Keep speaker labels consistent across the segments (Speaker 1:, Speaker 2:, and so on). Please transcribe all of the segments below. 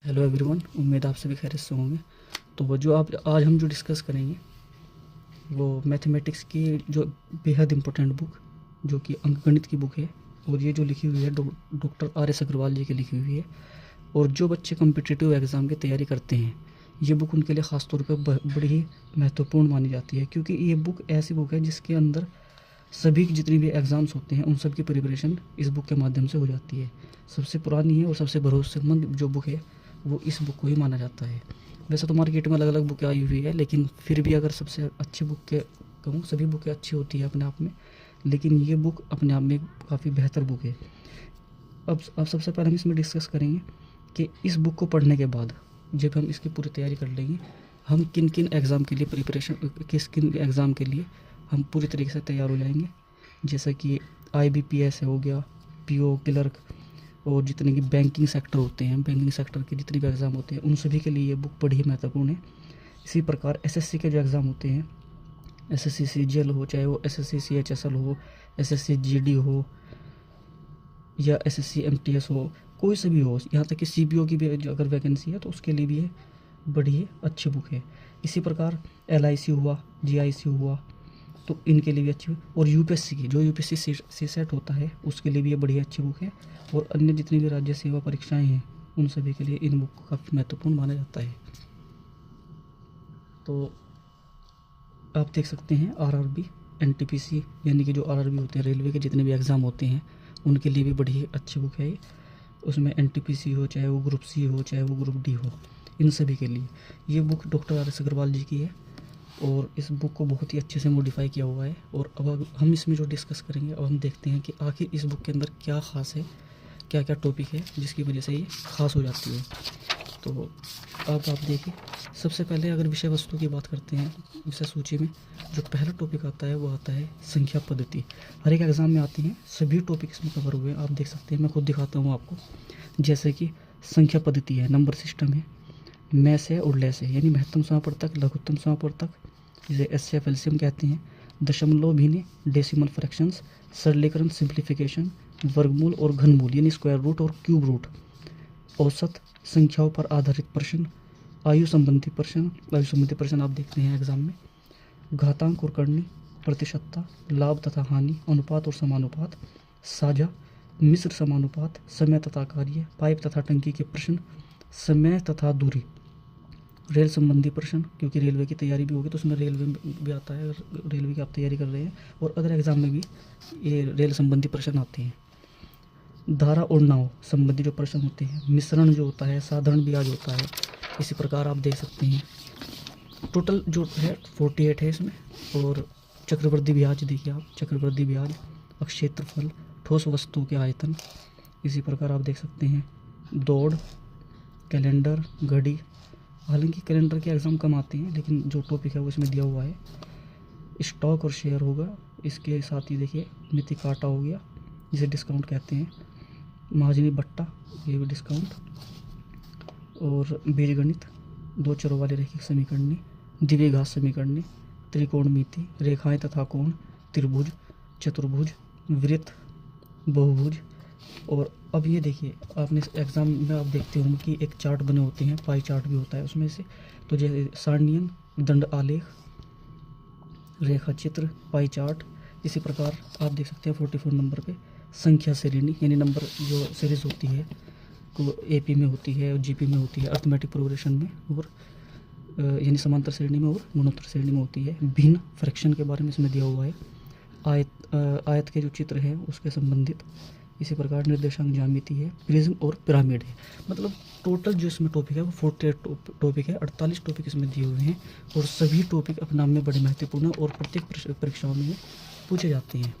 Speaker 1: Hello everyone, उम्मीद आप सभी खैरियत से होंगे। तो वो जो आप आज हम जो डिस्कस करेंगे वो मैथमेटिक्स की जो बेहद इम्पोर्टेंट बुक जो कि अंकगणित की बुक है, और ये जो लिखी हुई है doctor R S Agrawal ji की लिखी हुई है। और जो बच्चे कॉम्पिटिटिव एग्ज़ाम की तैयारी करते हैं, ये बुक उनके लिए ख़ास तौर पर बड़ी ही महत्वपूर्ण मानी जाती है, क्योंकि ये बुक ऐसी बुक है जिसके अंदर सभी जितनी भी एग्ज़ाम्स होते हैं उन सब की प्रिपरेशन इस बुक के माध्यम से हो जाती है। सबसे पुरानी है और सबसे भरोसेमंद जो बुक है वो इस बुक को ही माना जाता है। वैसे तो मार्केट में अलग अलग बुकें आई हुई है, लेकिन फिर भी अगर सबसे अच्छी बुक के कहूँ, सभी बुकें अच्छी होती है अपने आप में, लेकिन ये बुक अपने आप में काफ़ी बेहतर बुक है। अब सबसे पहले हम इसमें डिस्कस करेंगे कि इस बुक को पढ़ने के बाद जब हम इसकी पूरी तैयारी कर लेंगे, हम किन किन एग्ज़ाम के लिए किन एग्ज़ाम के लिए हम पूरी तरीके से तैयार हो जाएंगे। जैसा कि IBPS हो गया, PO क्लर्क, और जितने की बैंकिंग सेक्टर होते हैं, बैंकिंग सेक्टर के जितने भी एग्ज़ाम होते हैं उन सभी के लिए ये बुक बड़ी ही महत्वपूर्ण है। इसी प्रकार SSC के जो एग्ज़ाम होते हैं, SSC CGL हो, चाहे वो SSC CHSL हो, SSC GD हो या SSC MTS हो, कोई से भी हो, यहाँ तक कि CBO की भी अगर वैकेंसी है तो उसके लिए भी ये बड़ी ही अच्छी बुक है। इसी प्रकार LIC हुआ, GIC हुआ, तो इनके लिए भी अच्छी, और UPSC की जो UPSC CSET होता है उसके लिए भी ये बड़ी अच्छी बुक है। और अन्य जितनी भी राज्य सेवा परीक्षाएं हैं उन सभी के लिए इन बुक को काफ़ी महत्वपूर्ण माना जाता है। तो आप देख सकते हैं RRB, NTPC यानी कि जो RRB होते हैं, रेलवे के जितने भी एग्ज़ाम होते हैं उनके लिए भी बड़ी अच्छी बुक है। उसमें NTPC हो, चाहे वो ग्रुप C हो, चाहे वो ग्रुप D हो, इन सभी के लिए ये book doctor R S Agrawal ji की है। और इस बुक को बहुत ही अच्छे से मॉडिफाई किया हुआ है। और अब हम इसमें जो डिस्कस करेंगे, अब हम देखते हैं कि आखिर इस बुक के अंदर क्या ख़ास है, क्या क्या टॉपिक है जिसकी वजह से ये ख़ास हो जाती है। तो अब आप देखिए, सबसे पहले अगर विषय वस्तु की बात करते हैं, विषय सूची में जो पहला टॉपिक आता है वो आता है संख्या पद्धति। हर एक एग्ज़ाम में आती हैं, सभी टॉपिक इसमें कवर हुए हैं, आप देख सकते हैं। मैं खुद दिखाता हूँ आपको। जैसे कि संख्या पद्धति है, नंबर सिस्टम है, मैस है और लेस है, यानी महत्तम समापवर्तक, लघुत्तम समापवर्तक, जिसे SCF LCM कहते हैं, दशमलव भिन्न, डेसिमल फ्रैक्शंस, सरलीकरण सिंप्लीफिकेशन, वर्गमूल और घनमूल यानी स्क्वायर रूट और क्यूब रूट, औसत, संख्याओं पर आधारित प्रश्न, आयु संबंधी प्रश्न आप देखते हैं एग्जाम में, घातांक और करनी, प्रतिशतता, लाभ तथा हानि, अनुपात और समानुपात, साझा, मिश्र समानुपात, समय तथा कार्य, पाइप तथा टंकी के प्रश्न, समय तथा दूरी, रेल संबंधी प्रश्न, क्योंकि रेलवे की तैयारी भी होगी तो उसमें रेलवे भी आता है, अगर रेलवे की आप तैयारी कर रहे हैं, और अदर एग्ज़ाम में भी ये रेल संबंधी प्रश्न आते हैं। धारा और नाव संबंधी जो प्रश्न होते हैं, मिश्रण जो होता है, साधारण ब्याज होता है। इसी प्रकार आप देख सकते हैं टोटल जो है 48 है इसमें। और चक्रवृद्धि ब्याज देखिए आप, चक्रवृद्धि ब्याज, क्षेत्रफल, ठोस वस्तु के आयतन। इसी प्रकार आप देख सकते हैं दौड़, कैलेंडर, घड़ी। हालांकि कैलेंडर के एग्ज़ाम कम आते हैं, लेकिन जो टॉपिक है वो इसमें दिया हुआ है। स्टॉक और शेयर होगा, इसके साथ ही देखिए नीति काटा हो गया जिसे डिस्काउंट कहते हैं, महाजनी बट्टा ये भी डिस्काउंट, और बीजगणित, दो चरों वाले रैखिक समीकरणी, द्विघात समीकरणी, त्रिकोणमिति, रेखाएं तथा कोण, त्रिभुज, चतुर्भुज, वृत्त, बहुभुज। और अब ये देखिए, आपने एग्ज़ाम में आप देखते होंगे कि एक चार्ट बने होते हैं, पाई चार्ट भी होता है उसमें से। तो जैसे सारणियन, दंड आलेख, रेखा चित्र, पाई चार्ट। इसी प्रकार आप देख सकते हैं 44 नंबर पे संख्या श्रेणी, यानी नंबर जो सीरीज़ होती है को AP में होती है और GP में होती है, अर्थमेटिक प्रोग्रेशन में, और यानी समांतर श्रेणी में और गुणोत्तर श्रेणी में होती है। भिन्न फ्रैक्शन के बारे में इसमें दिया हुआ है। आयत के जो चित्र हैं उसके संबंधित। इसी प्रकार निर्देशांक ज्यामिति है, प्रिज्म और पिरामिड है। मतलब टोटल जो इसमें टॉपिक है वो 48 टॉपिक है, 48 टॉपिक इसमें दिए हुए हैं, और सभी टॉपिक अपने नाम में बड़े महत्वपूर्ण हैं और प्रत्येक परीक्षाओं में पूछे जाते हैं।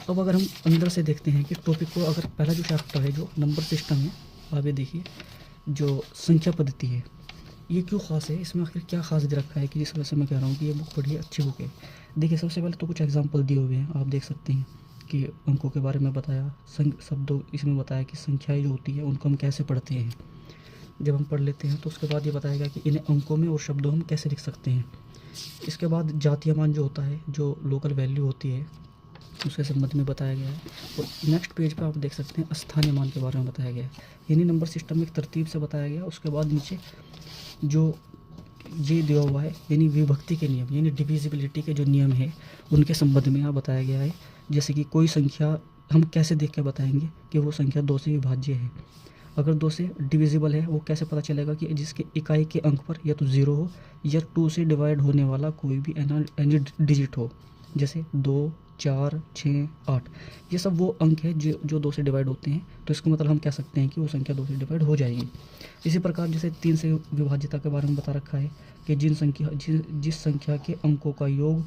Speaker 1: अब अगर हम अंदर से देखते हैं कि टॉपिक को, अगर पहला जो चैप्टर है जो नंबर सिस्टम है, आप ये देखिए जो संख्या पद्धति है ये क्यों ख़ास है, इसमें आखिर क्या खास दे रखा है कि जिस वजह से मैं कह रहा हूँ कि ये बुक बड़ी अच्छी बुक है। देखिए सबसे पहले तो कुछ एग्जांपल दिए हुए हैं, आप देख सकते हैं कि अंकों के बारे में बताया, शब्दों इसमें बताया कि संख्याएं जो होती है उनको हम कैसे पढ़ते हैं। जब हम पढ़ लेते हैं तो उसके बाद ये बताएगा कि इन्हें अंकों में और शब्दों में हम कैसे लिख सकते हैं। इसके बाद जातीय मान जो होता है, जो लोकल वैल्यू होती है, उसके संबंध में बताया गया है। और नेक्स्ट पेज पे आप देख सकते हैं स्थानीय मान के बारे में बताया गया है, यानी नंबर सिस्टम एक तरतीब से बताया गया। उसके बाद नीचे जो ये दिया हुआ है यानी विभक्ति के नियम यानी डिविजिबिलिटी के जो नियम है उनके संबंध में यहाँ बताया गया है। जैसे कि कोई संख्या हम कैसे देख के बताएंगे कि वो संख्या 2 से विभाज्य है। अगर 2 से डिविजिबल है वो कैसे पता चलेगा कि जिसके इकाई के अंक पर या तो 0 हो या 2 से डिवाइड होने वाला कोई भी एनी डिजिट हो, जैसे 2, 4, 6, 8, ये सब वो अंक है जो 2 से डिवाइड होते हैं। तो इसका मतलब हम कह सकते हैं कि वो संख्या 2 से डिवाइड हो जाएगी। इसी प्रकार जैसे 3 से विभाज्यता के बारे में बता रखा है कि जिस संख्या के अंकों का योग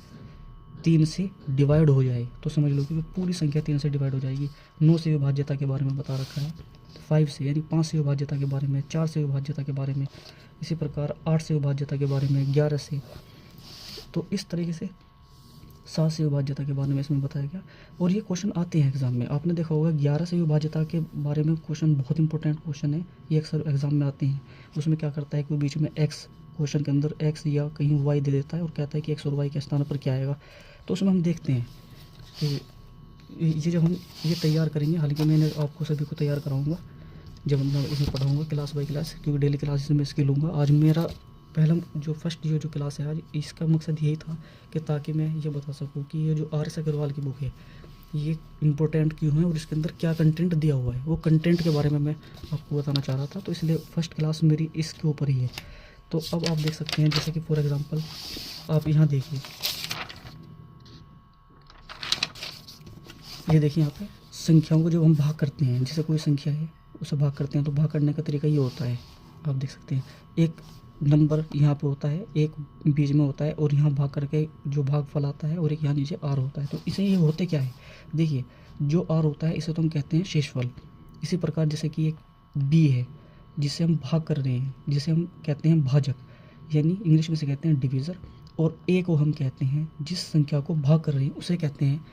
Speaker 1: 3 से डिवाइड हो जाए तो समझ लो कि पूरी संख्या 3 से डिवाइड हो जाएगी। 9 से विभाज्यता के बारे में बता रखा है, 5 से यानी 5 से विभाज्यता के बारे में, 4 से विभाज्यता के बारे में, इसी प्रकार 8 से विभाज्यता के बारे में, 11 से, तो इस तरीके से 7 से विभाज्यता के बारे में इसमें बताया गया। और ये क्वेश्चन आते हैं एग्जाम में, आपने देखा होगा 11 से विभाज्यता के बारे में क्वेश्चन बहुत इंपॉर्टेंट क्वेश्चन है, ये अक्सर एग्जाम में आते हैं। उसमें क्या करता है कि वो बीच में एक्स, क्वेश्चन के अंदर एक्स या कहीं वाई दे देता है और कहता है कि एक्स और वाई के स्थान पर क्या आएगा। तो उसमें हम देखते हैं कि ये जब हम ये तैयार करेंगे, हालांकि मैंने आपको सभी को तैयार कराऊंगा जब मैं इसमें पढ़ाऊंगा क्लास बाय क्लास, क्योंकि डेली क्लासेस में इसकी लूँगा। आज मेरा पहला जो फर्स्ट जो क्लास है आज, इसका मकसद यही था कि ताकि मैं ये बता सकूं कि ये जो RS अग्रवाल की बुक है ये इम्पोर्टेंट क्यों है और इसके अंदर क्या कंटेंट दिया हुआ है, वो कंटेंट के बारे में मैं आपको बताना चाह रहा था। तो इसलिए फर्स्ट क्लास मेरी इसके ऊपर ही है। तो अब आप देख सकते हैं, जैसे कि फॉर एग्ज़ाम्पल आप यहाँ देखिए, ये देखिए यहाँ पे संख्याओं को जब हम भाग करते हैं, जैसे कोई संख्या है उसे भाग करते हैं तो भाग करने का तरीका ये होता है, आप देख सकते हैं एक नंबर यहाँ पे होता है, एक बीच में होता है और यहाँ भाग करके जो भागफल आता है और एक यहाँ नीचे R होता है। तो इसे ये होते क्या है, देखिए जो R होता है इसे तो हम कहते हैं शेषफल। इसी प्रकार जैसे कि एक B है जिसे हम भाग कर रहे हैं, जिसे हम कहते हैं भाजक, यानी इंग्लिश में से कहते हैं डिविज़र। और A को हम कहते हैं जिस संख्या को भाग कर रहे हैं उसे कहते हैं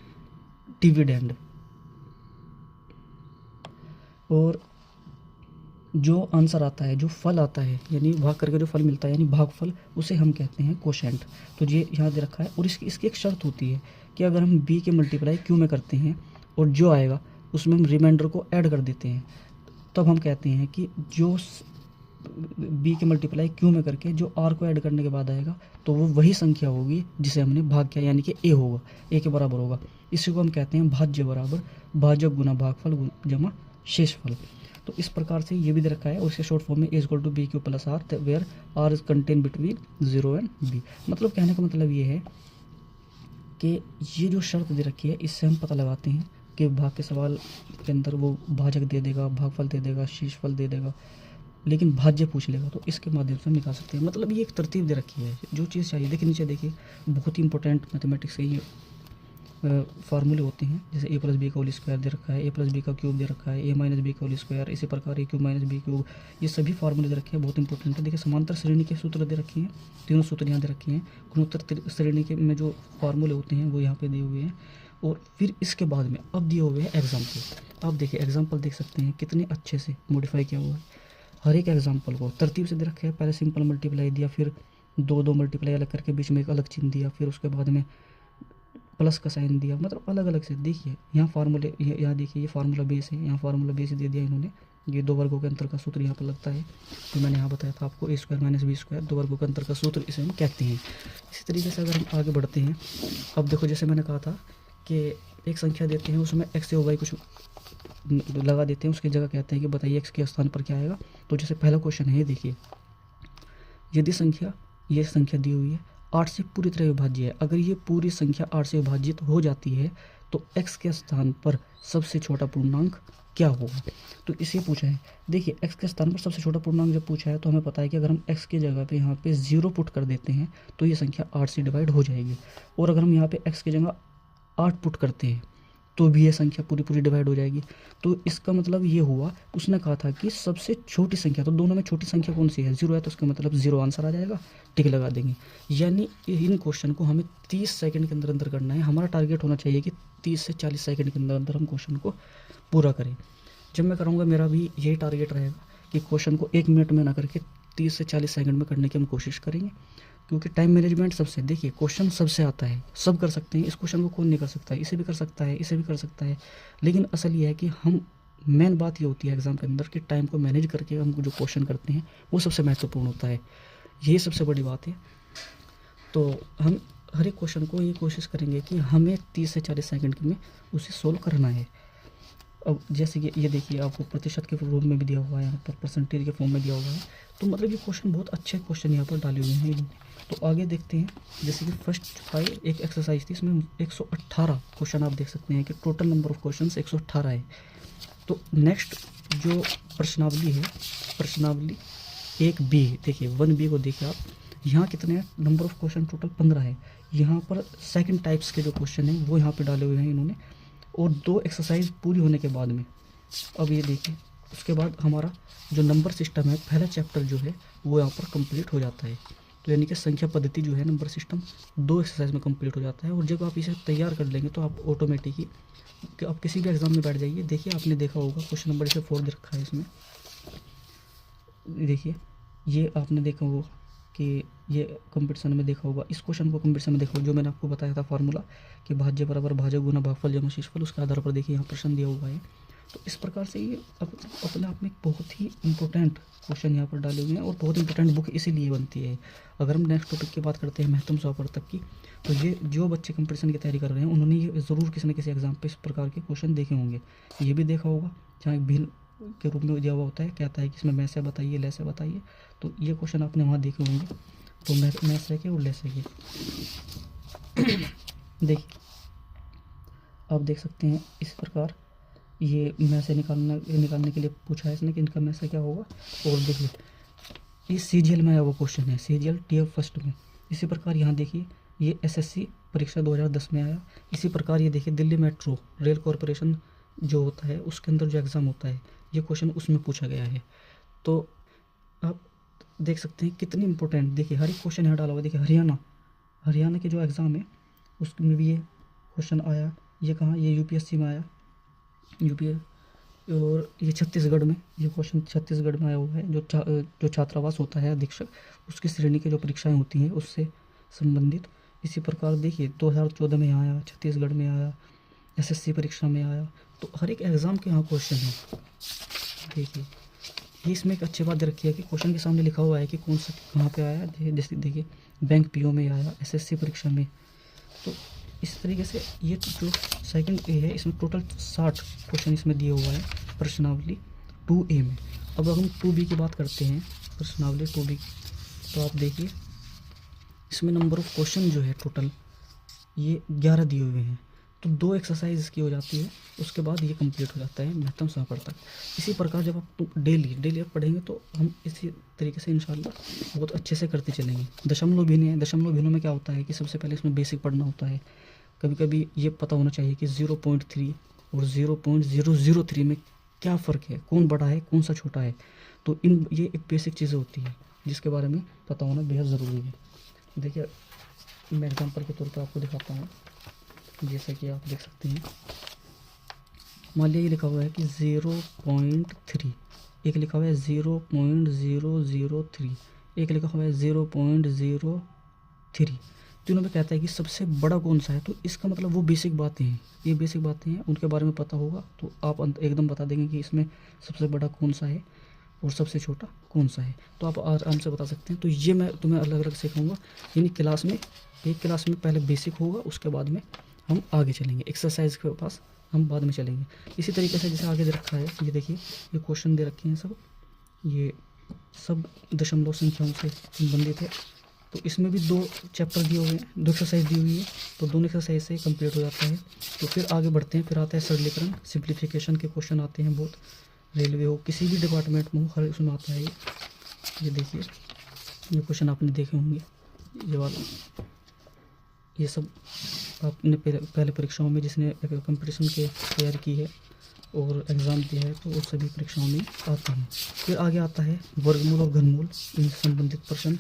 Speaker 1: डिविडेंड। और जो आंसर आता है, जो फल आता है, यानी भाग करके जो फल मिलता है यानी भागफल, उसे हम कहते हैं कोशेंट। तो ये यहाँ दे रखा है। और इसकी एक शर्त होती है कि अगर हम B के मल्टीप्लाई Q में करते हैं और जो आएगा उसमें हम रिमाइंडर को ऐड कर देते हैं, तब हम कहते हैं कि जो B के मल्टीप्लाई Q में करके जो R को ऐड करने के बाद आएगा तो वो वही संख्या होगी जिसे हमने भाग किया, यानी कि A होगा, A के बराबर होगा। इसी को हम कहते हैं भाज्य बराबर भाजक गुना भागफल जमा शेषफल। तो इस प्रकार से ये भी दे रखा है। और इसके शॉर्ट फॉर्म में A = BQ + R where R is contain between 0 and B। मतलब कहने का मतलब ये है कि ये जो शर्त दे रखी है इससे हम पता लगाते हैं कि भाग के सवाल के अंदर वो भाजक दे देगा, भागफल दे देगा, शेषफल दे देगा, लेकिन भाज्य पूछ लेगा तो इसके माध्यम से हम निकाल सकते हैं। मतलब ये एक तरतीब दे रखी है, जो चीज़ चाहिए। देखिए नीचे देखिए, बहुत ही इंपॉर्टेंट मैथमेटिक्स के ये फार्मूले होते हैं। जैसे A + B का होल स्क्वायर दे रखा है, A + B का क्यूब दे रखा है, A - B का होल स्क्वायर, इसी प्रकार A³ - B क्यूब, ये सभी फार्मूले दे रखे हैं, बहुत इंपॉर्टेंट है। देखिए समांतर श्रेणी के सूत्र दे रखे हैं, तीनों सूत्र यहाँ दे रखे हैं। गुणोत्तर श्रेणी के में जो फार्मूले होते हैं वो यहाँ पे दिए हुए हैं। और फिर इसके बाद में अब दिए हुए हैं एग्जाम्पल। आप देखिए एग्जाम्पल देख सकते हैं कितने अच्छे से मॉडिफाई किया हुआ है। हर एक एग्जाम्पल को तरतीब से दे रखे हैं। पहले सिंपल मल्टीप्लाई दिया, फिर 2 मल्टीप्लाई अलग करके बीच में एक अलग चिन्ह दिया, फिर उसके बाद में प्लस का साइन दिया, मतलब अलग अलग से। देखिए यहाँ फार्मूले, यहाँ देखिए ये फार्मूला बेस है, यहाँ फार्मूला बेस दे दिया इन्होंने। ये 2 वर्गों के अंतर का सूत्र यहाँ पर लगता है, तो मैंने यहाँ बताया था आपको A² - B², 2 वर्गों के अंतर का सूत्र इसे हम कहते हैं। इसी तरीके से अगर हम आगे बढ़ते हैं, अब देखो जैसे मैंने कहा था कि एक संख्या देते हैं उसमें x या y कुछ लगा देते हैं, उसकी जगह कहते हैं कि बताइए x के स्थान पर क्या आएगा। तो जैसे पहला क्वेश्चन है, ये देखिए यदि संख्या, ये संख्या दी हुई है 8 से पूरी तरह विभाज्य है, अगर ये पूरी संख्या 8 से विभाजित हो जाती है तो x के स्थान पर सबसे छोटा पूर्णांक क्या होगा। तो इसे पूछा है। देखिए x के स्थान पर सबसे छोटा पूर्णांक जब पूछा है तो हमें पता है कि अगर हम x की जगह पे यहाँ पे 0 पुट कर देते हैं तो ये संख्या 8 से डिवाइड हो जाएगी। और अगर हम यहाँ पे x की जगह 8 पुट करते हैं तो भी ये संख्या पूरी डिवाइड हो जाएगी। तो इसका मतलब ये हुआ, उसने कहा था कि सबसे छोटी संख्या, तो दोनों में छोटी संख्या कौन सी है, 0 है, तो उसका मतलब 0 आंसर आ जाएगा, टिक लगा देंगे। यानी इन क्वेश्चन को हमें 30 सेकंड के अंदर अंदर करना है। हमारा टारगेट होना चाहिए कि 30 से 40 सेकंड के अंदर अंदर हम क्वेश्चन को पूरा करें। जब मैं कराऊंगा मेरा भी यही टारगेट रहेगा कि क्वेश्चन को 1 मिनट में ना करके 30 से 40 सेकंड में करने की हम कोशिश करेंगे, क्योंकि टाइम मैनेजमेंट सबसे, देखिए क्वेश्चन सबसे आता है, सब कर सकते हैं, इस क्वेश्चन को कौन नहीं कर सकता है, इसे भी कर सकता है, इसे भी कर सकता है, लेकिन असल ये है कि हम, मेन बात ये होती है एग्ज़ाम के अंदर कि टाइम को मैनेज करके हम जो क्वेश्चन करते हैं वो सबसे महत्वपूर्ण होता है, ये सबसे बड़ी बात है। तो हम हर एक क्वेश्चन को ये कोशिश करेंगे कि हमें 30 से 40 सेकंड में उसे सोल्व करना है। अब जैसे कि ये देखिए आपको प्रतिशत के रूप में भी दिया हुआ है, यहाँ पर परसेंटेज के फॉर्म में दिया हुआ है, तो मतलब ये क्वेश्चन बहुत अच्छे क्वेश्चन यहाँ पर डाले हुए हैं इन्होंने। तो आगे देखते हैं, जैसे कि फर्स्ट आई एक एक्सरसाइज थी, इसमें 118 क्वेश्चन आप देख सकते हैं कि टोटल नंबर ऑफ क्वेश्चन 118 है। तो नेक्स्ट जो प्रश्नावली है, प्रश्नावली 1B, देखिए 1B को देखिए आप, यहाँ कितने नंबर ऑफ क्वेश्चन टोटल 15 है। यहाँ पर सेकंड टाइप्स के जो क्वेश्चन हैं वो यहाँ पे डाले हुए हैं इन्होंने, और 2 एक्सरसाइज पूरी होने के बाद में, अब ये देखिए उसके बाद हमारा जो नंबर सिस्टम है, पहला चैप्टर जो है वो यहाँ पर कंप्लीट हो जाता है। तो यानी कि संख्या पद्धति जो है, नंबर सिस्टम 2 एक्सरसाइज में कंप्लीट हो जाता है। और जब आप इसे तैयार कर लेंगे तो आप ऑटोमेटिक ही, कि आप किसी भी एग्ज़ाम में बैठ जाइए, देखिए आपने देखा होगा क्वेश्चन नंबर इसे 4 दे रखा है इसमें, देखिए ये आपने देखा होगा कि ये कंपटीशन में देखा होगा, इस क्वेश्चन को कंपटीशन में देखा होगा, जो मैंने आपको बताया था फार्मूला कि भाज्य बराबर भाजक गुना भागफल जमा शेषफल, उसके आधार पर देखिए यहाँ प्रश्न दिया हुआ है। तो इस प्रकार से ये अपने आप में बहुत ही इंपॉर्टेंट क्वेश्चन यहाँ पर डाले हुए हैं, और बहुत इंपॉर्टेंट बुक इसीलिए बनती है। अगर हम नेक्स्ट टॉपिक की बात करते हैं महत्तम स्वरपरतक की, तो ये जो बच्चे कंपटीशन की तैयारी कर रहे हैं उन्होंने ये ज़रूर किसी न किसी एग्जाम पे इस प्रकार के क्वेश्चन देखे होंगे। ये भी देखा होगा जहाँ भिन्न के रूप में दिया हुआ होता है, कहता है कि इसमें मैं से बताइए, ले से बताइए, तो ये क्वेश्चन आपने वहाँ देखे होंगे। तो मैं से के और ले से के देखिए आप देख सकते हैं इस प्रकार, ये मैं से निकालने के लिए पूछा है इसने कि इनका में से क्या होगा। और देखिए ये CGL में आया वो क्वेश्चन है, CGL TF फर्स्ट में। इसी प्रकार यहाँ देखिए ये SSC परीक्षा 2010 में आया। इसी प्रकार ये देखिए दिल्ली मेट्रो रेल कॉरपोरेशन जो होता है उसके अंदर जो एग्ज़ाम होता है, ये क्वेश्चन उसमें पूछा गया है। तो आप देख सकते हैं कितनी इंपॉर्टेंट, देखिए हर एक क्वेश्चन यहाँ डाला हुआ है। देखिए हरियाणा के जो एग्ज़ाम है उसमें भी ये क्वेश्चन आया। ये कहाँ, ये UPSC में आया, और ये छत्तीसगढ़ में, ये क्वेश्चन छत्तीसगढ़ में आया हुआ है। जो छात्रावास होता है अधीक्षक, उसकी श्रेणी की जो परीक्षाएं होती हैं उससे संबंधित। इसी प्रकार देखिए 2014 में यहाँ आया, छत्तीसगढ़ में आया, SSC परीक्षा में आया। तो हर एक एग्ज़ाम के यहाँ क्वेश्चन है। देखिए ये इसमें एक अच्छी बात रखी है कि क्वेश्चन के सामने लिखा हुआ है कि कौन सा कहाँ पे आया। जैसे देखिए बैंक PO में आया, SSC परीक्षा में। तो इस तरीके से ये जो सेकंड ए है इसमें टोटल 60 क्वेश्चन इसमें दिए हुआ है प्रश्नावली 2A में। अब हम 2B की बात करते हैं, प्रश्नावली 2B की, तो आप देखिए इसमें नंबर ऑफ क्वेश्चन जो है टोटल ये 11 दिए हुए हैं। तो 2 एक्सरसाइज इसकी हो जाती है, उसके बाद ये कंप्लीट हो जाता है महत्तम स्वरपरतक। इसी प्रकार जब आप डेली आप पढ़ेंगे तो हम इसी तरीके से इंशाल्लाह बहुत अच्छे से करते चलेंगे। दशमलव भिन्न है, दशमलव भिन्नों में क्या होता है कि सबसे पहले इसमें बेसिक पढ़ना होता है। कभी कभी ये पता होना चाहिए कि 0.3 और 0.003 में क्या फ़र्क है, कौन बड़ा है कौन सा छोटा है। तो ये एक बेसिक चीज़ें होती है जिसके बारे में पता होना बेहद ज़रूरी है। देखिए मैं एग्जाम्पल के तौर पर आपको दिखाता हूँ। जैसा कि आप देख सकते हैं, मान लिया ये लिखा हुआ है कि 0.3, एक लिखा हुआ है 0.003, एक लिखा हुआ है 0.03। तीनों में कहता है कि सबसे बड़ा कौन सा है। तो इसका मतलब वो बेसिक बातें हैं, ये बेसिक बातें हैं, उनके बारे में पता होगा तो आप एकदम बता देंगे कि इसमें सबसे बड़ा कौन सा है और सबसे छोटा कौन सा है। तो आप आराम से बता सकते हैं। तो ये मैं तुम्हें अलग अलग सिखाऊंगा, यानी क्लास में, एक क्लास में पहले बेसिक होगा, उसके बाद में हम आगे चलेंगे, एक्सरसाइज के पास हम बाद में चलेंगे। इसी तरीके से जैसे आगे दे रखा है, ये देखिए ये क्वेश्चन दे रखे हैं सब, ये सब दशमलव संख्याओं से संबंधित है। तो इसमें भी 2 चैप्टर दिए हुए हैं, 2 एक्सरसाइज दी हुई है, तो दोनों एक्सरसाइज से कंप्लीट हो जाता है। तो फिर आगे बढ़ते हैं, फिर आता है सरलीकरण, सिंप्लीफिकेशन के क्वेश्चन आते हैं बहुत, रेलवे हो किसी भी डिपार्टमेंट में हो हर उसमें आता है। ये देखिए ये क्वेश्चन आपने देखे होंगे, ये वाला, ये सब आपने पहले परीक्षाओं में जिसने कंपटीशन के तैयारी की है और एग्ज़ाम दिया है तो वो सभी परीक्षाओं में आते हैं। फिर आगे आता है वर्गमूल और घनमूल, इनसे संबंधित प्रश्न।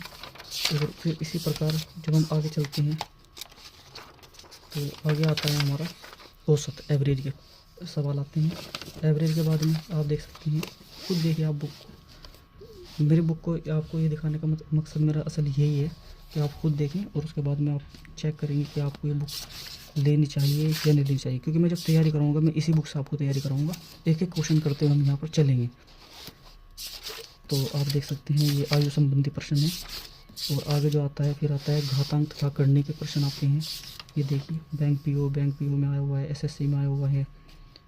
Speaker 1: और फिर इसी प्रकार जब हम आगे चलते हैं तो आगे आता है हमारा औसत, एवरेज के सवाल आते हैं। एवरेज के बाद में आप देख सकते हैं, खुद देखिए आप बुक मेरी बुक को आपको ये दिखाने का मकसद मेरा असल यही है कि आप खुद देखें और उसके बाद में आप चेक करेंगे कि आपको ये बुक लेनी चाहिए या नहीं लेनी चाहिए। क्योंकि मैं जब तैयारी कराऊंगा मैं इसी बुक से आपको तैयारी कराऊंगा, एक एक क्वेश्चन करते हुए हम यहाँ पर चलेंगे। तो आप देख सकते हैं ये आयु संबंधी प्रश्न है, और आगे जो आता है फिर आता है घातांक तथा करने के प्रश्न आते हैं। ये देखिए बैंक पीओ में आया हुआ है, एसएससी में आया हुआ है,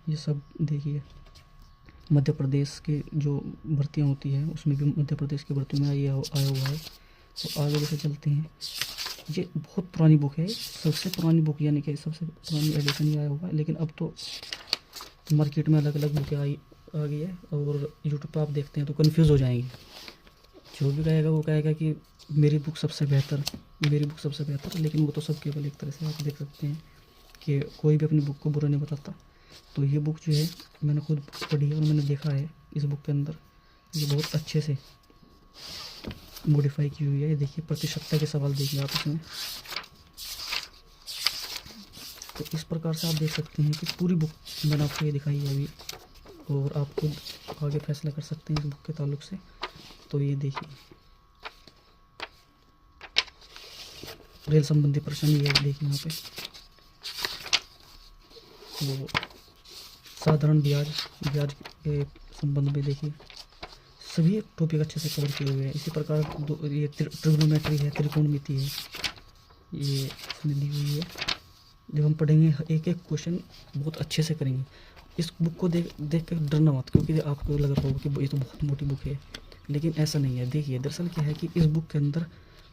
Speaker 1: ये सब देखिए। मध्य प्रदेश के जो भर्तियाँ होती है उसमें भी मध्य प्रदेश की भर्ती में आया हुआ है। तो आगे जैसे चलते हैं, ये बहुत पुरानी बुक है, सबसे पुरानी बुक यानी कि सबसे पुरानी एडिशन ही आया हुआ है, लेकिन अब तो मार्केट में अलग अलग बुकें आ गई है, और यूट्यूब पर आप देखते हैं तो कन्फ्यूज़ हो जाएंगे। जो भी कहेगा वो कहेगा कि मेरी बुक सबसे बेहतर, मेरी बुक सबसे बेहतर, लेकिन वो तो सब केवल एक तरह से आप देख सकते हैं कि कोई भी अपनी बुक को बुरा नहीं बताता। तो ये बुक जो है मैंने खुद पढ़ी है और मैंने देखा है इस बुक के अंदर ये बहुत अच्छे से मॉडिफाई की हुई है। ये देखिए प्रतिशतता के सवाल देखिए आप इसमें। तो इस प्रकार से आप देख सकते हैं कि पूरी बुक मैंने आपको ये दिखाई है अभी, और आप खुद आगे फैसला कर सकते हैं इस बुक के ताल्लुक से। तो ये देखिए रेल संबंधी प्रश्न ये देखिए यहाँ पे। तो साधारण ब्याज के संबंध में देखिए सभी टॉपिक अच्छे से कवर किए हुए हैं। इसी प्रकार ये ट्रिग्नोमेट्री है, त्रिकोणमिति है, ये इसमें दी हुई है। जब हम पढ़ेंगे एक एक क्वेश्चन बहुत अच्छे से करेंगे। इस बुक को देख कर डरना मत, क्योंकि आपको लग रहा होगा कि ये तो बहुत मोटी बुक है, लेकिन ऐसा नहीं है। देखिए दरअसल क्या है कि इस बुक के अंदर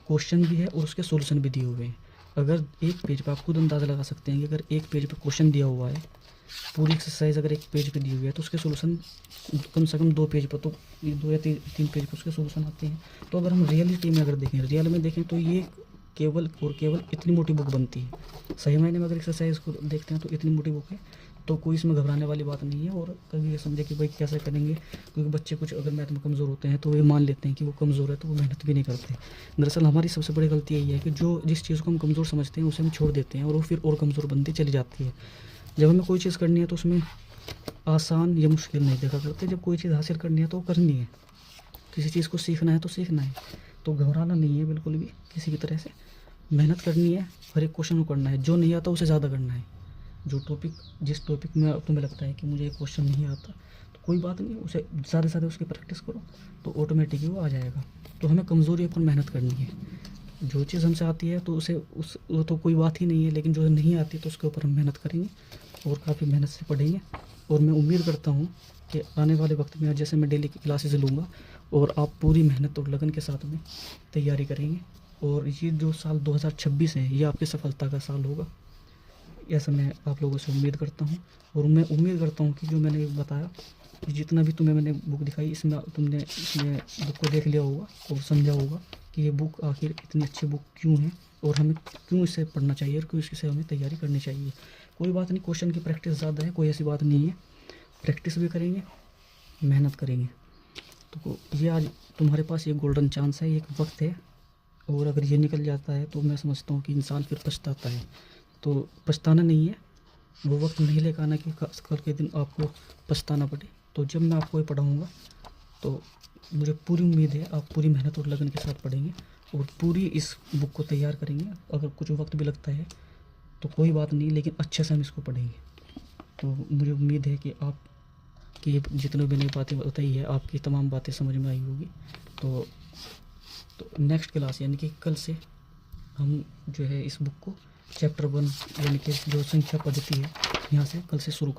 Speaker 1: क्वेश्चन भी है और उसके सॉल्यूशन भी दिए हुए हैं। अगर एक पेज पर आप खुद अंदाज़ा लगा सकते हैं कि अगर एक पेज पर क्वेश्चन दिया हुआ है, पूरी एक्सरसाइज अगर एक पेज पे दी हुई है, तो उसके सॉल्यूशन कम से कम 2 पेज पर, तो 2 या 3 पेज पर उसके सॉल्यूशन आते हैं। तो अगर हम रियलिटी में अगर देखें, रियल में देखें, तो ये केवल और केवल इतनी मोटी बुक बनती है। सही मायने में अगर एक्सरसाइज को देखते हैं तो इतनी मोटी बुक है, तो कोई इसमें घबराने वाली बात नहीं है। और कभी ये समझे कि भाई कैसे करेंगे, क्योंकि बच्चे कुछ अगर मैथ में कमज़ोर होते हैं तो वे मान लेते हैं कि वो कमज़ोर है, तो वो मेहनत भी नहीं करते। दरअसल हमारी सबसे बड़ी गलती यही है कि जो जिस चीज़ को हम कमज़ोर समझते हैं उसे हम छोड़ देते हैं, और वो फिर और कमज़ोर बनती चली जाती है। जब हमें कोई चीज़ करनी है तो उसमें आसान या मुश्किल नहीं देखा करते। जब कोई चीज़ हासिल करनी है तो वो करनी है। किसी चीज़ को सीखना है तो सीखना है, तो घबराना नहीं है बिल्कुल भी किसी की तरह से। मेहनत करनी है, हर एक क्वेश्चन को करना है, जो नहीं आता उसे ज़्यादा करना है। जिस टॉपिक में तुम्हें लगता है कि मुझे ये क्वेश्चन नहीं आता, तो कोई बात नहीं, उसे ज़्यादा से ज़्यादा उसकी प्रैक्टिस करो तो ऑटोमेटिकली वो आ जाएगा। तो हमें कमज़ोरी पर मेहनत करनी है। जो चीज़ हमसे आती है तो वो तो कोई बात ही नहीं है, लेकिन जो नहीं आती तो उसके ऊपर हम मेहनत करेंगे और काफ़ी मेहनत से पढ़ेंगे। और मैं उम्मीद करता हूँ कि आने वाले वक्त में जैसे मैं डेली की क्लासेस लूँगा और आप पूरी मेहनत और लगन के साथ में तैयारी करेंगे, और ये जो साल 2026 है ये आपकी सफलता का साल होगा, ऐसा मैं आप लोगों से उम्मीद करता हूँ। और मैं उम्मीद करता हूँ कि जो मैंने बताया, कि जितना भी तुम्हें मैंने बुक दिखाई, इसमें तुमने इसमें बुक को देख लिया होगा और समझा होगा कि ये बुक आखिर इतनी अच्छी बुक क्यों है, और हमें क्यों इसे पढ़ना चाहिए, और क्यों इससे हमें तैयारी करनी चाहिए। कोई बात नहीं, क्वेश्चन की प्रैक्टिस ज़्यादा है, कोई ऐसी बात नहीं है। प्रैक्टिस भी करेंगे, मेहनत करेंगे, तो ये आज तुम्हारे पास ये गोल्डन चांस है, एक वक्त है। और अगर ये निकल जाता है तो मैं समझता हूँ कि इंसान फिर पछताता है। तो पछताना नहीं है, वो वक्त नहीं लेकर आना कि कल के दिन आपको पछताना पड़े। तो जब मैं आपको ये पढ़ाऊँगा तो मुझे पूरी उम्मीद है आप पूरी मेहनत और लगन के साथ पढ़ेंगे और पूरी इस बुक को तैयार करेंगे। अगर कुछ वक्त भी लगता है तो कोई बात नहीं, लेकिन अच्छे से हम इसको पढ़ेंगे। तो मुझे उम्मीद है कि आप कि जितने मैंने बातें बताई है आपकी तमाम बातें समझ में आई होगी। तो नेक्स्ट क्लास यानी कि कल से हम जो है इस बुक को चैप्टर 1 यानी कि जो संख्या पद्धति है यहाँ से कल से शुरू कर